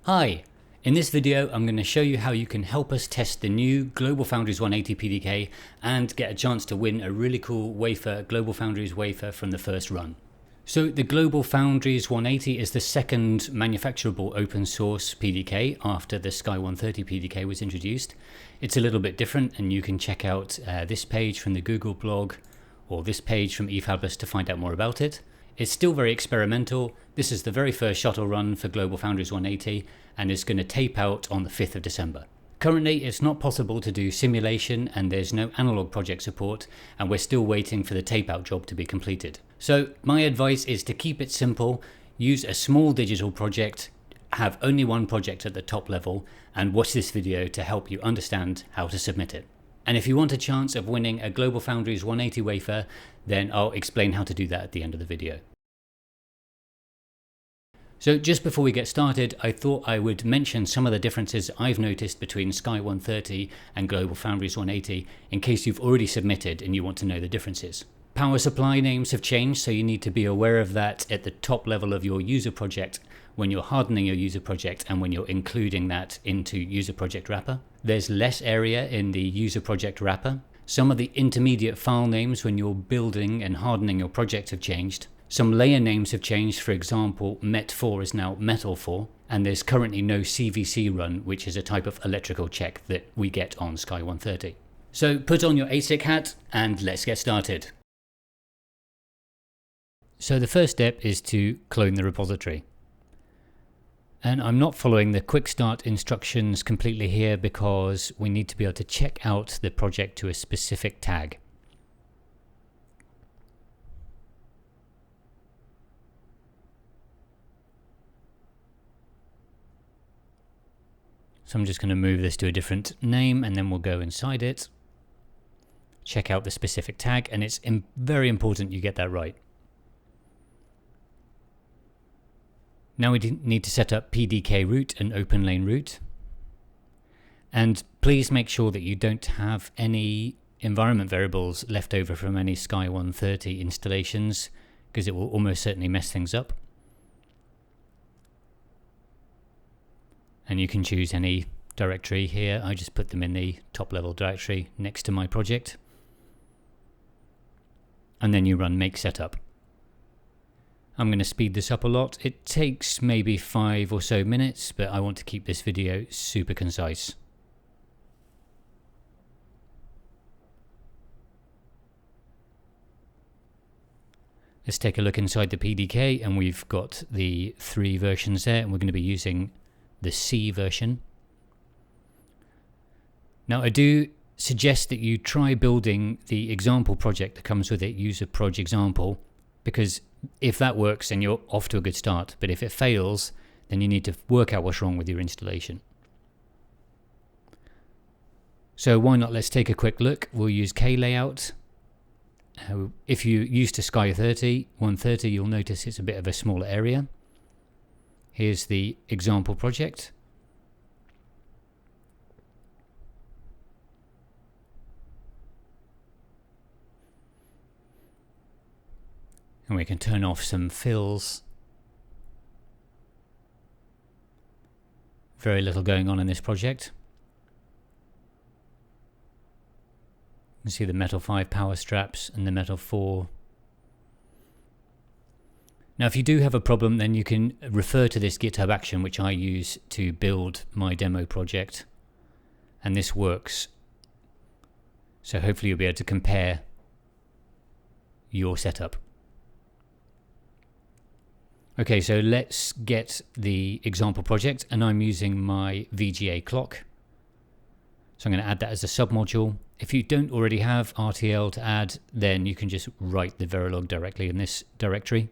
Hi, in this video I'm going to show you how you can help us test the new Global Foundries 180 PDK and get a chance to win a really cool wafer, Global Foundries wafer from the first run. So the Global Foundries 180 is the second manufacturable open source PDK after the Sky 130 PDK was introduced. It's a little bit different, and you can check out this page from the Google blog or this page from Efabless to find out more about it. It's still very experimental. This is the very first shuttle run for Global Foundries 180 and is going to tape out on the 5th of December. Currently it's not possible to do simulation and there's no analog project support, and we're still waiting for the tape out job to be completed. So my advice is to keep it simple, use a small digital project, have only one project at the top level, and watch this video to help you understand how to submit it. And if you want a chance of winning a Global Foundries 180 wafer, then I'll explain how to do that at the end of the video. So just before we get started, I thought I would mention some of the differences I've noticed between Sky 130 and Global Foundries 180 in case you've already submitted and you want to know the differences. Power supply names have changed, so you need to be aware of that at the top level of your user project when you're hardening your user project and when you're including that into user project wrapper. There's less area in the user project wrapper. Some of the intermediate file names when you're building and hardening your project have changed. Some layer names have changed. For example, Met4 is now Metal4, and there's currently no CVC run, which is a type of electrical check that we get on Sky 130. So put on your ASIC hat and let's get started. So the first step is to clone the repository. And I'm not following the quick start instructions completely here because we need to be able to check out the project to a specific tag. So I'm just going to move this to a different name and then we'll go inside it, check out the specific tag, and it's very important you get that right. Now we need to set up PDK root and open lane root. And please make sure that you don't have any environment variables left over from any Sky 130 installations, because it will almost certainly mess things up. And you can choose any directory here. I just put them in the top level directory next to my project. And then you run make setup. I'm going to speed this up a lot. It takes maybe 5 or so minutes, but I want to keep this video super concise. Let's take a look inside the PDK, and we've got the 3 versions there, and we're going to be using the C version. Now I do suggest that you try building the example project that comes with it, user proj example, because if that works then you're off to a good start, but if it fails then you need to work out what's wrong with your installation. So why not, let's take a quick look. We'll use K layout. If you're used to Sky 130 you'll notice it's a bit of a smaller area. Here's the example project. And we can turn off some fills. Very little going on in this project. You can see the Metal 5 power straps and the Metal 4. Now if you do have a problem then you can refer to this GitHub action which I use to build my demo project, and this works. So hopefully you'll be able to compare your setup. Okay, so let's get the example project, and I'm using my VGA clock. So I'm going to add that as a submodule. If you don't already have RTL to add, then you can just write the Verilog directly in this directory.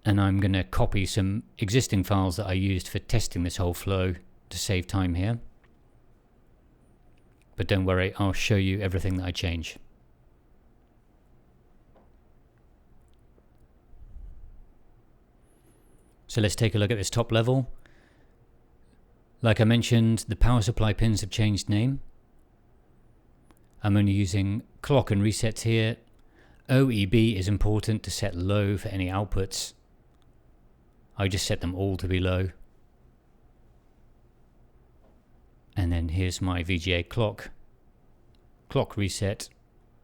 And I'm going to copy some existing files that I used for testing this whole flow to save time here. But don't worry, I'll show you everything that I change. So let's take a look at this top level. Like I mentioned, the power supply pins have changed name. I'm only using clock and resets here. OEB is important to set low for any outputs. I just set them all to be low. And then here's my VGA clock reset,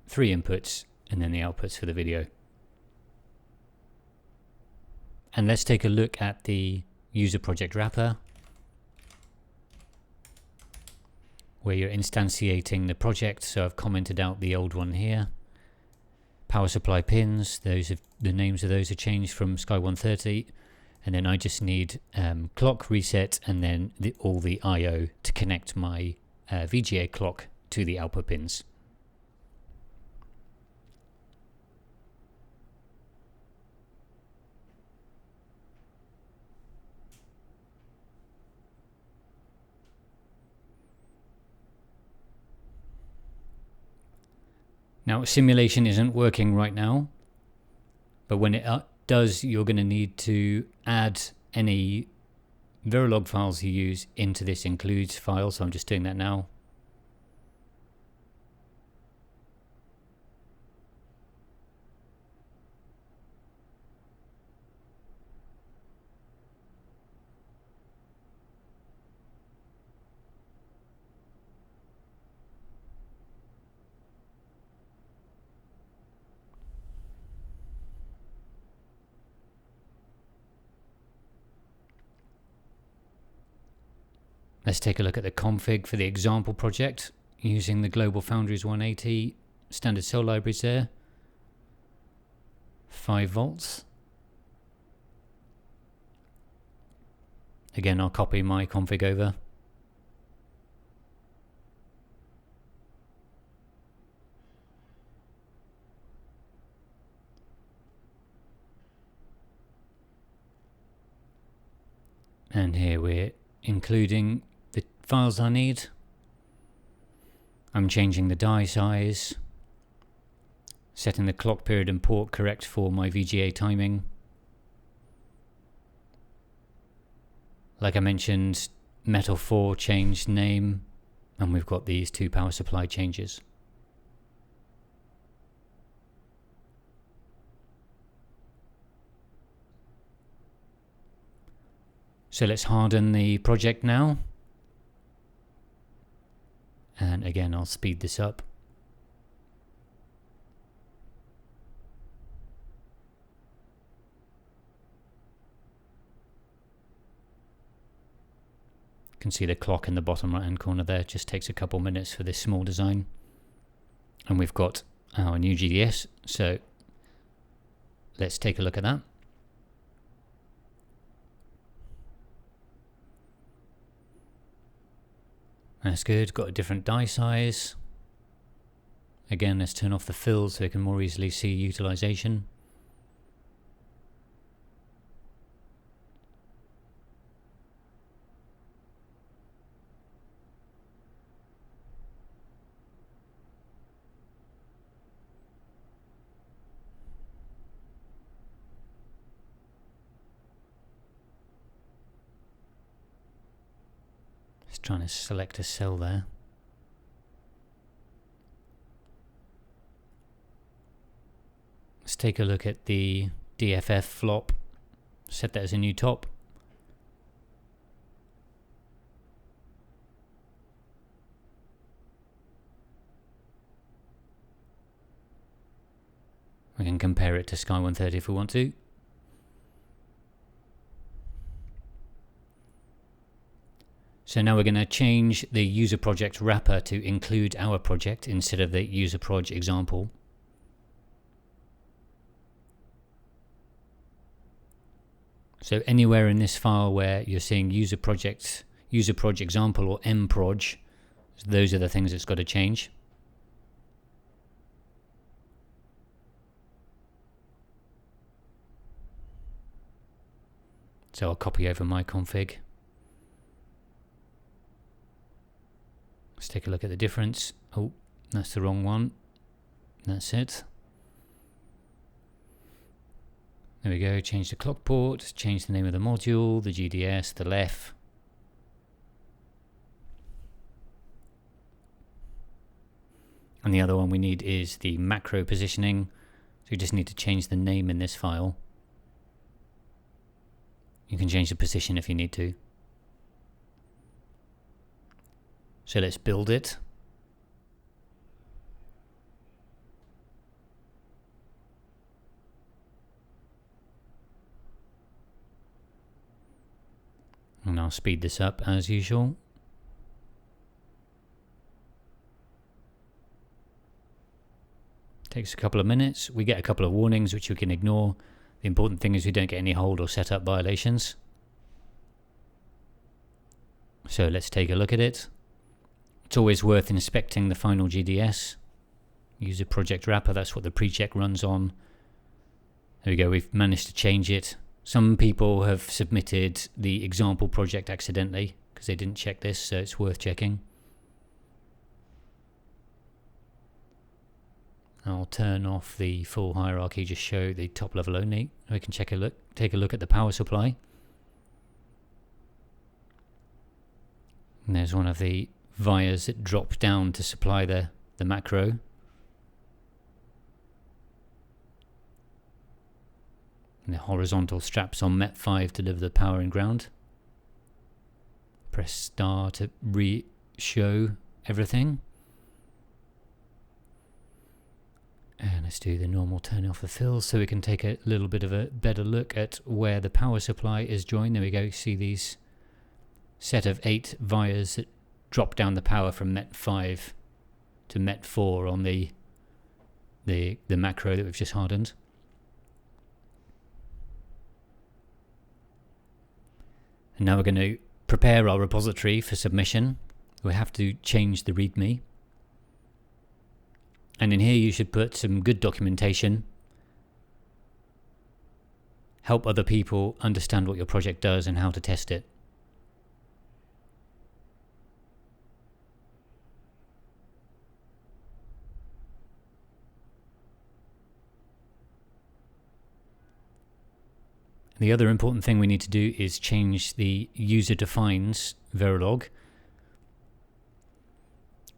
3 inputs, and then the outputs for the video. And let's take a look at the user project wrapper, where you're instantiating the project. So I've commented out the old one here. Power supply pins, the names of those are changed from Sky 130. And then I just need clock reset and then all the I/O to connect my VGA clock to the output pins. Now simulation isn't working right now, but when it does, you're going to need to add any Verilog files you use into this includes file. So I'm just doing that now. Let's take a look at the config for the example project using the Global Foundries 180 standard cell libraries there. 5 volts. Again, I'll copy my config over. And here we're including the files I need. I'm changing the die size, setting the clock period and port correct for my VGA timing. Like I mentioned, metal 4 changed name, and we've got these 2 power supply changes. So let's harden the project now. And again, I'll speed this up. You can see the clock in the bottom right hand corner there. It just takes a couple minutes for this small design. And we've got our new GDS. So let's take a look at that. That's good, got a different die size. Again, let's turn off the fill so you can more easily see utilization. Just trying to select a cell there. Let's take a look at the DFF flop. Set that as a new top. We can compare it to Sky 130 if we want to. So now we're going to change the user project wrapper to include our project instead of the user proj example. So anywhere in this file where you're seeing user proj example or mproj, those are the things that's got to change. So I'll copy over my config. Let's take a look at the difference. Oh, that's the wrong one. That's it. There we go, change the clock port, change the name of the module, the GDS, the LEF. And the other one we need is the macro positioning. So we just need to change the name in this file. You can change the position if you need to. So let's build it. And I'll speed this up as usual. Takes a couple of minutes. We get a couple of warnings which we can ignore. The important thing is we don't get any hold or setup violations. So let's take a look at it. It's always worth inspecting the final GDS. User project wrapper, that's what the precheck runs on. There we go, we've managed to change it. Some people have submitted the example project accidentally because they didn't check this, so it's worth checking. I'll turn off the full hierarchy, just show the top level only. We can take a look at the power supply. And there's one of the vars that drop down to supply the macro. And the horizontal straps on MET5 deliver the power and ground. Press star to re-show everything. And let's do the normal turn off the fills so we can take a little bit of a better look at where the power supply is joined. There we go, see these set of 8 vars that drop down the power from MET5 to MET4 on the macro that we've just hardened. And now we're going to prepare our repository for submission. We have to change the README. And in here you should put some good documentation. Help other people understand what your project does and how to test it. The other important thing we need to do is change the user defines Verilog.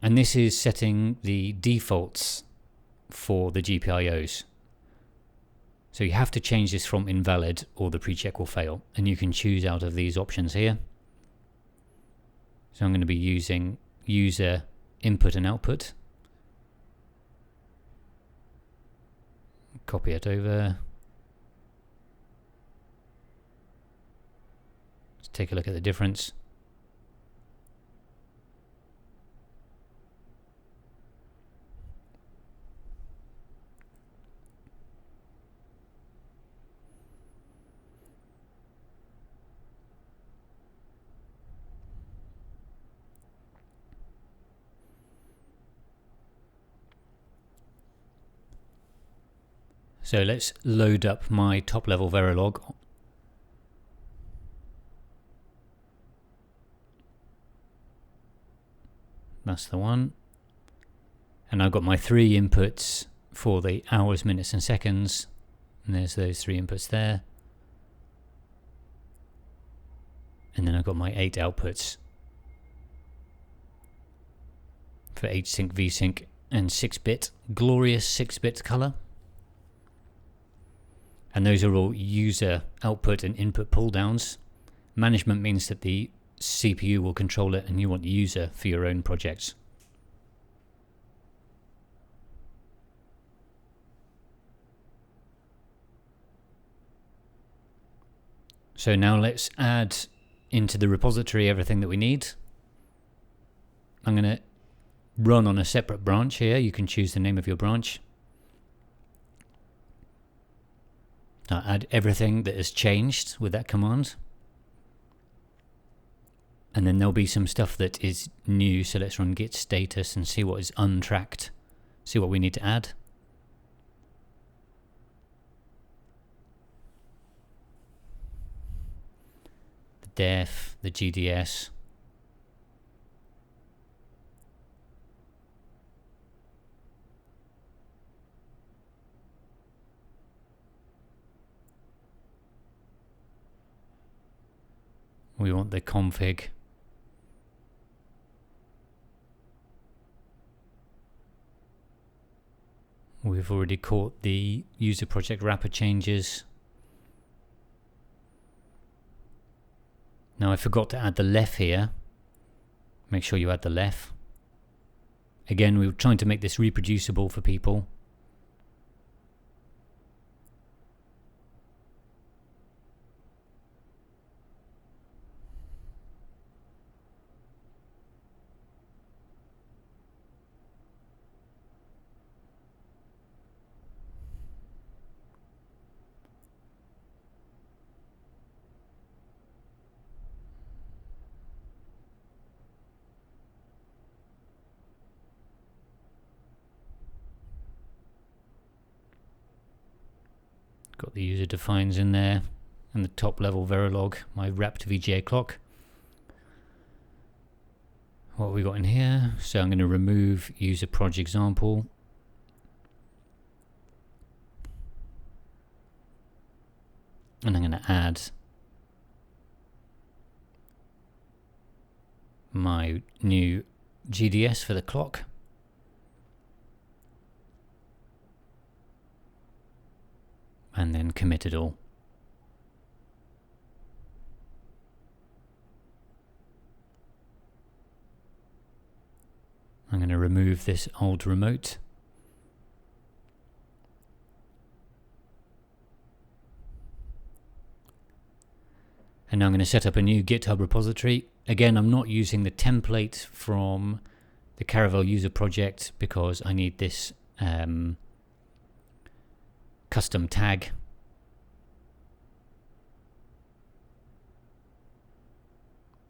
And this is setting the defaults for the GPIOs. So you have to change this from invalid or the precheck will fail. And you can choose out of these options here. So I'm going to be using user input and output. Copy it over. Take a look at the difference. So let's load up my top level Verilog. That's the one. And I've got my 3 inputs for the hours, minutes and seconds. And there's those 3 inputs there. And then I've got my 8 outputs for H-sync, V-sync and 6-bit, glorious 6-bit color. And those are all user output and input pull downs. Management means that the CPU will control it and you want the user for your own projects. So now let's add into the repository everything that we need. I'm going to run on a separate branch here. You can choose the name of your branch. I'll add everything that has changed with that command. And then there'll be some stuff that is new, so let's run git status and see what is untracked, see what we need to add. The def, the GDS. We want the config. We've already caught the user project wrapper changes. Now I forgot to add the lef here. Make sure you add the lef. Again, we were trying to make this reproducible for people. Got the user defines in there, and the top level Verilog, my wrapped VGA clock. What have we got in here? So I'm going to remove user project example. And I'm going to add my new GDS for the clock. And then commit it all. I'm going to remove this old remote. And now I'm going to set up a new GitHub repository. Again, I'm not using the template from the Caravelle user project because I need this custom tag.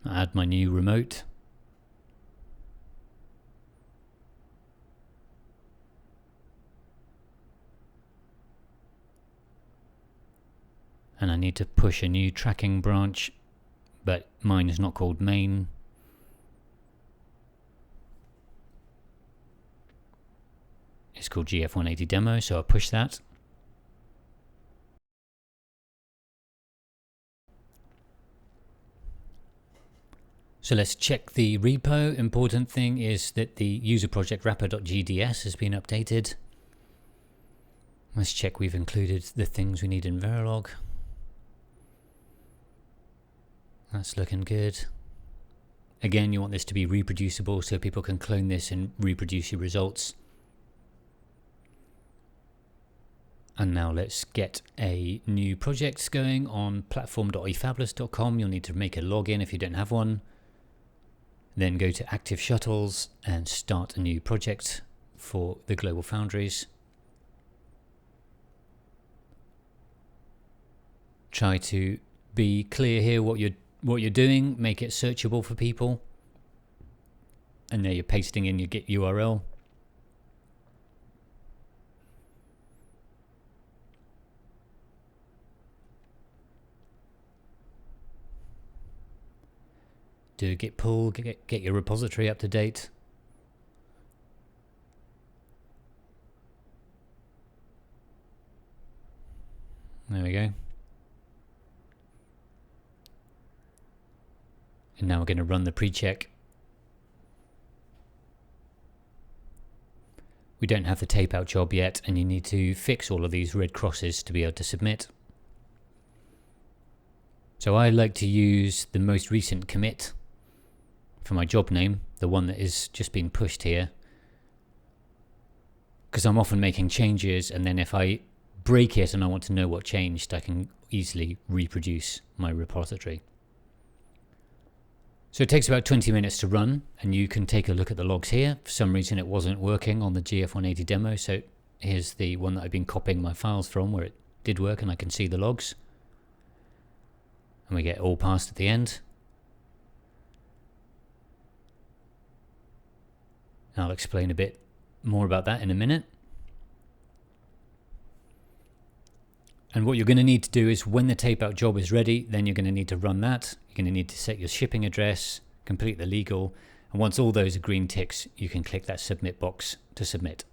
I add my new remote. And I need to push a new tracking branch, but mine is not called main. It's called GF180 demo, so I'll push that. So let's check the repo. Important thing is that the user project wrapper.gds has been updated. Let's check we've included the things we need in Verilog. That's looking good. Again, you want this to be reproducible so people can clone this and reproduce your results. And now let's get a new project going on platform.efabless.com. You'll need to make a login if you don't have one. Then go to active shuttles and start a new project for the global foundries. Try to be clear here what you're doing, make it searchable for people. And there you're pasting in your Git URL. Do a git pull, get your repository up to date. There we go. And now we're going to run the pre-check. We don't have the tapeout job yet, and you need to fix all of these red crosses to be able to submit. So I like to use the most recent commit for my job name, the one that is just being pushed here, because I'm often making changes, and then if I break it and I want to know what changed, I can easily reproduce my repository. So it takes about 20 minutes to run, and you can take a look at the logs here. For some reason it wasn't working on the GF180 demo, so here's the one that I've been copying my files from where it did work, and I can see the logs. And we get all passed at the end. I'll explain a bit more about that in a minute. And what you're going to need to do is when the tapeout job is ready, then you're going to need to run that. You're going to need to set your shipping address, complete the legal, and once all those are green ticks, you can click that submit box to submit.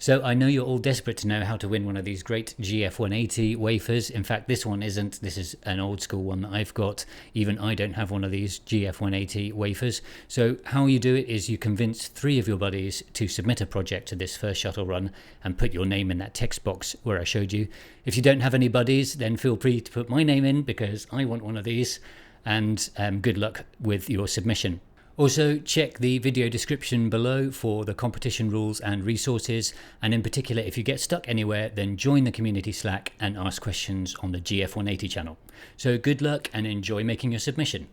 So I know you're all desperate to know how to win one of these great GF180 wafers. In fact, this one isn't. This is an old school one that I've got. Even I don't have one of these GF180 wafers. So how you do it is you convince 3 of your buddies to submit a project to this first shuttle run and put your name in that text box where I showed you. If you don't have any buddies, then feel free to put my name in because I want one of these. and good luck with your submission. Also, check the video description below for the competition rules and resources, and in particular, if you get stuck anywhere, then join the community Slack and ask questions on the GF180 channel. So good luck and enjoy making your submission.